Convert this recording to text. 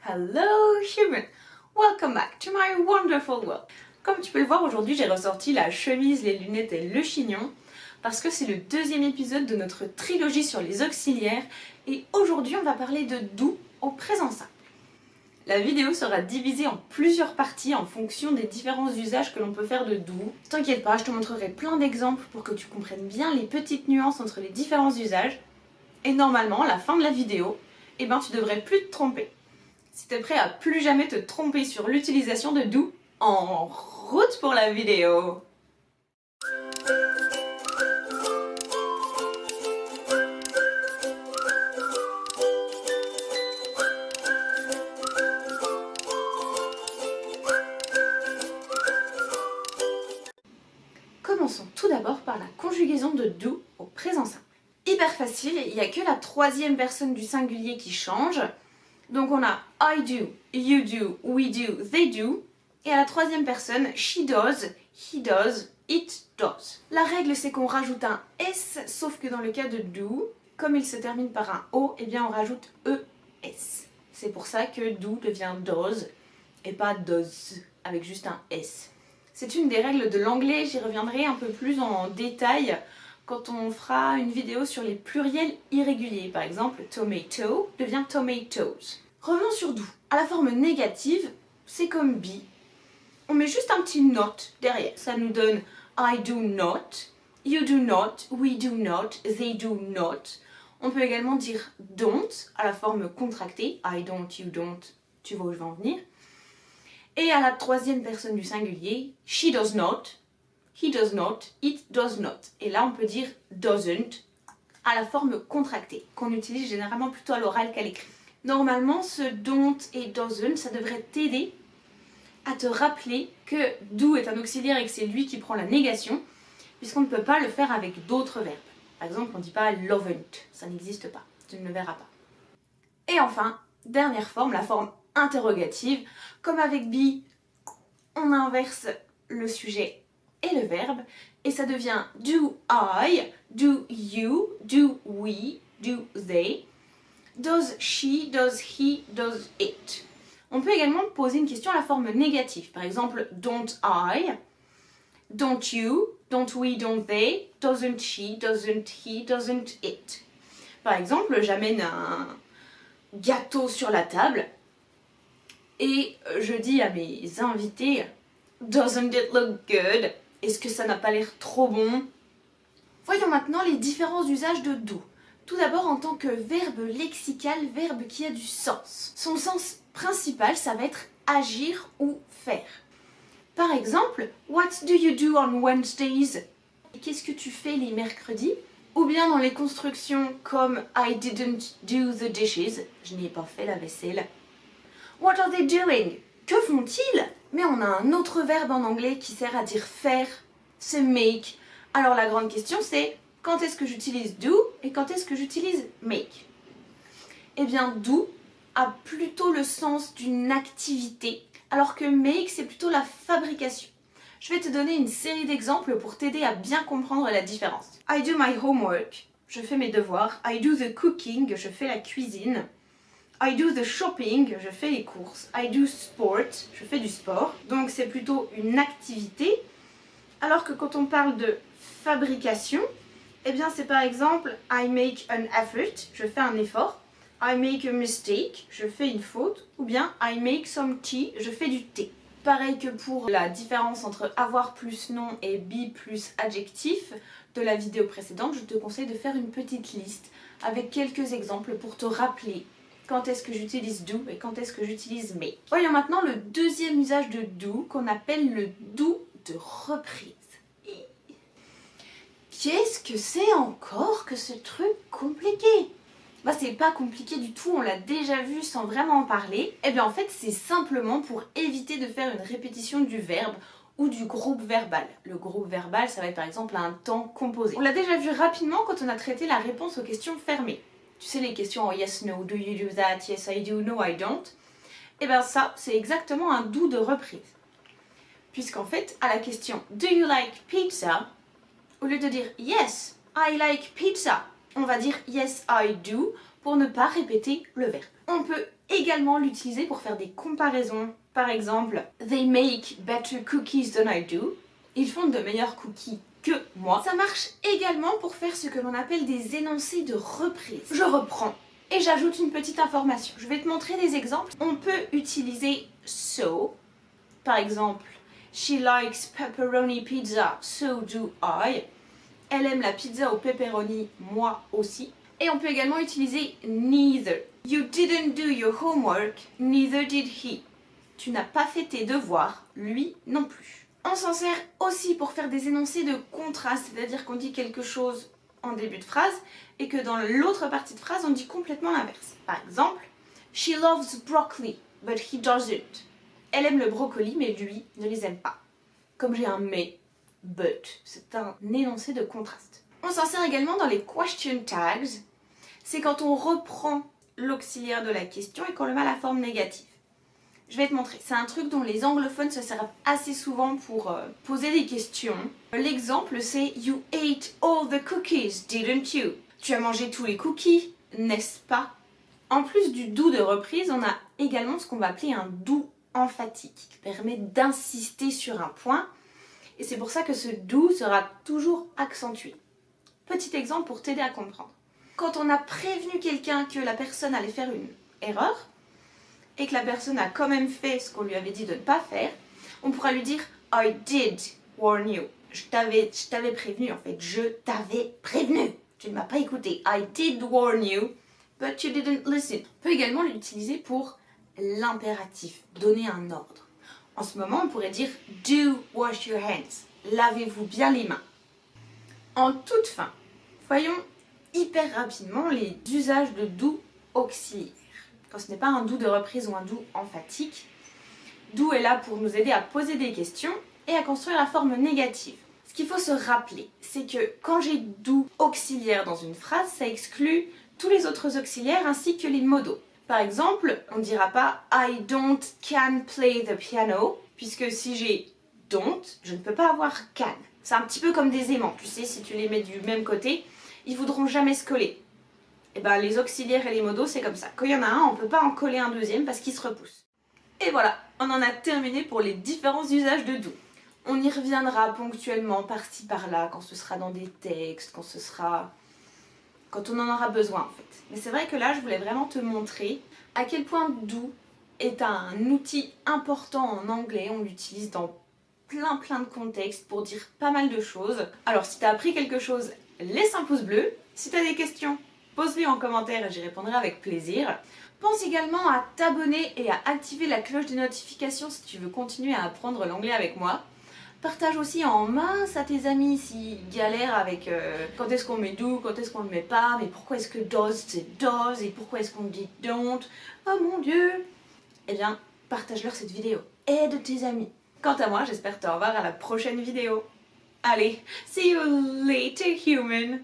Hello human! Welcome back to my wonderful world. Comme tu peux le voir, aujourd'hui j'ai ressorti la chemise, les lunettes et le chignon parce que c'est le deuxième épisode de notre trilogie sur les auxiliaires et aujourd'hui on va parler de do au présent simple. La vidéo sera divisée en plusieurs parties en fonction des différents usages que l'on peut faire de do. T'inquiète pas, je te montrerai plein d'exemples pour que tu comprennes bien les petites nuances entre les différents usages. Et normalement, à la fin de la vidéo, tu devrais plus te tromper. Si t'es prêt à plus jamais te tromper sur l'utilisation de do, en route pour la vidéo! Commençons tout d'abord par la conjugaison de do au présent simple. Hyper facile, il n'y a que la troisième personne du singulier qui change. Donc on a I do, you do, we do, they do. Et à la troisième personne, she does, he does, it does. La règle c'est qu'on rajoute un S, sauf que dans le cas de do, comme il se termine par un O, on rajoute ES. C'est pour ça que do devient does et pas does, avec juste un S. C'est une des règles de l'anglais, j'y reviendrai un peu plus en détail quand on fera une vidéo sur les pluriels irréguliers. Par exemple, tomato devient tomatoes. Revenons sur do. À la forme négative, c'est comme be. On met juste un petit not derrière. Ça nous donne I do not, you do not, we do not, they do not. On peut également dire don't à la forme contractée. I don't, you don't, tu vois où je vais en venir. Et à la troisième personne du singulier, she does not, he does not, it does not. Et là, on peut dire doesn't à la forme contractée, qu'on utilise généralement plutôt à l'oral qu'à l'écrit. Normalement, ce don't et doesn't, ça devrait t'aider à te rappeler que do est un auxiliaire et que c'est lui qui prend la négation, puisqu'on ne peut pas le faire avec d'autres verbes. Par exemple, on ne dit pas loven't, ça n'existe pas, tu ne le verras pas. Et enfin, dernière forme, la forme interrogative. Comme avec be, on inverse le sujet et le verbe, et ça devient do I, do you, do we, do they, does she, does he, does it. On peut également poser une question à la forme négative. Par exemple, don't I, don't you, don't we, don't they, doesn't she, doesn't he, doesn't it. Par exemple, j'amène un gâteau sur la table et je dis à mes invités doesn't it look good? Est-ce que ça n'a pas l'air trop bon? Voyons maintenant les différents usages de do. Tout d'abord en tant que verbe lexical, verbe qui a du sens. Son sens principal, ça va être agir ou faire. Par exemple, what do you do on Wednesdays? Qu'est-ce que tu fais les mercredis? Ou bien dans les constructions comme I didn't do the dishes, je n'ai pas fait la vaisselle. What are they doing? Que font-ils? Mais on a un autre verbe en anglais qui sert à dire faire, c'est make. Alors la grande question c'est, quand est-ce que j'utilise do et quand est-ce que j'utilise make? Eh bien do a plutôt le sens d'une activité, alors que make c'est plutôt la fabrication. Je vais te donner une série d'exemples pour t'aider à bien comprendre la différence. I do my homework, je fais mes devoirs. I do the cooking, je fais la cuisine. I do the shopping, je fais les courses. I do sport, je fais du sport. Donc c'est plutôt une activité. Alors que quand on parle de fabrication, c'est par exemple I make an effort, je fais un effort. I make a mistake, je fais une faute. Ou bien I make some tea, je fais du thé. Pareil que pour la différence entre avoir plus nom et be plus adjectif de la vidéo précédente, je te conseille de faire une petite liste avec quelques exemples pour te rappeler quand est-ce que j'utilise do et quand est-ce que j'utilise make. Voyons maintenant le deuxième usage de do qu'on appelle le do de reprise. Qu'est-ce que c'est encore que ce truc compliqué? C'est pas compliqué du tout, on l'a déjà vu sans vraiment en parler. En fait c'est simplement pour éviter de faire une répétition du verbe ou du groupe verbal. Le groupe verbal ça va être par exemple un temps composé. On l'a déjà vu rapidement quand on a traité la réponse aux questions fermées. Tu sais les questions yes, no, do you do that, yes I do, no I don't. Ça c'est exactement un do de reprise. Puisqu'en fait à la question do you like pizza, au lieu de dire yes I like pizza, on va dire yes I do pour ne pas répéter le verbe. On peut également l'utiliser pour faire des comparaisons. Par exemple, they make better cookies than I do. Ils font de meilleurs cookies que moi. Ça marche également pour faire ce que l'on appelle des énoncés de reprise. Je reprends et j'ajoute une petite information. Je vais te montrer des exemples. On peut utiliser so. Par exemple, she likes pepperoni pizza, so do I. Elle aime la pizza au pepperoni, moi aussi. Et on peut également utiliser neither. You didn't do your homework, neither did he. Tu n'as pas fait tes devoirs, lui non plus. On s'en sert aussi pour faire des énoncés de contraste, c'est-à-dire qu'on dit quelque chose en début de phrase et que dans l'autre partie de phrase, on dit complètement l'inverse. Par exemple, she loves broccoli, but he doesn't. Elle aime le brocoli, mais lui ne les aime pas. Comme j'ai un mais, but, c'est un énoncé de contraste. On s'en sert également dans les question tags. C'est quand on reprend l'auxiliaire de la question et qu'on le met à la forme négative. Je vais te montrer. C'est un truc dont les anglophones se servent assez souvent pour poser des questions. L'exemple, c'est You ate all the cookies, didn't you? Tu as mangé tous les cookies, n'est-ce pas? En plus du do de reprise, on a également ce qu'on va appeler un do emphatique, qui permet d'insister sur un point. Et c'est pour ça que ce do sera toujours accentué. Petit exemple pour t'aider à comprendre. Quand on a prévenu quelqu'un que la personne allait faire une erreur, et que la personne a quand même fait ce qu'on lui avait dit de ne pas faire, on pourra lui dire I did warn you. Je t'avais prévenu en fait, je t'avais prévenu. Tu ne m'as pas écouté. I did warn you, but you didn't listen. On peut également l'utiliser pour l'impératif, donner un ordre. En ce moment, on pourrait dire do wash your hands. Lavez-vous bien les mains. En toute fin, voyons hyper rapidement les usages de do auxiliaire. Quand ce n'est pas un do de reprise ou un do emphatique, do est là pour nous aider à poser des questions et à construire la forme négative. Ce qu'il faut se rappeler, c'est que quand j'ai do auxiliaire dans une phrase, ça exclut tous les autres auxiliaires ainsi que les modaux. Par exemple, on ne dira pas I don't can play the piano, puisque si j'ai don't, je ne peux pas avoir can. C'est un petit peu comme des aimants, tu sais, si tu les mets du même côté, ils voudront jamais se coller. Et ben les auxiliaires et les modaux, c'est comme ça. Quand il y en a un, on ne peut pas en coller un deuxième parce qu'il se repousse. Et voilà, on en a terminé pour les différents usages de do. On y reviendra ponctuellement par-ci par-là, quand ce sera dans des textes, quand on en aura besoin en fait. Mais c'est vrai que là, je voulais vraiment te montrer à quel point do est un outil important en anglais. On l'utilise dans plein de contextes pour dire pas mal de choses. Alors si tu as appris quelque chose, laisse un pouce bleu. Si tu as des questions, pose-les en commentaire et j'y répondrai avec plaisir. Pense également à t'abonner et à activer la cloche des notifications si tu veux continuer à apprendre l'anglais avec moi. Partage aussi en masse à tes amis s'ils galèrent avec quand est-ce qu'on met do, quand est-ce qu'on le met pas, mais pourquoi est-ce que does c'est does et pourquoi est-ce qu'on dit don't. Oh mon dieu. Eh bien, partage-leur cette vidéo. Aide tes amis. Quant à moi, j'espère te revoir à la prochaine vidéo. Allez, see you later human.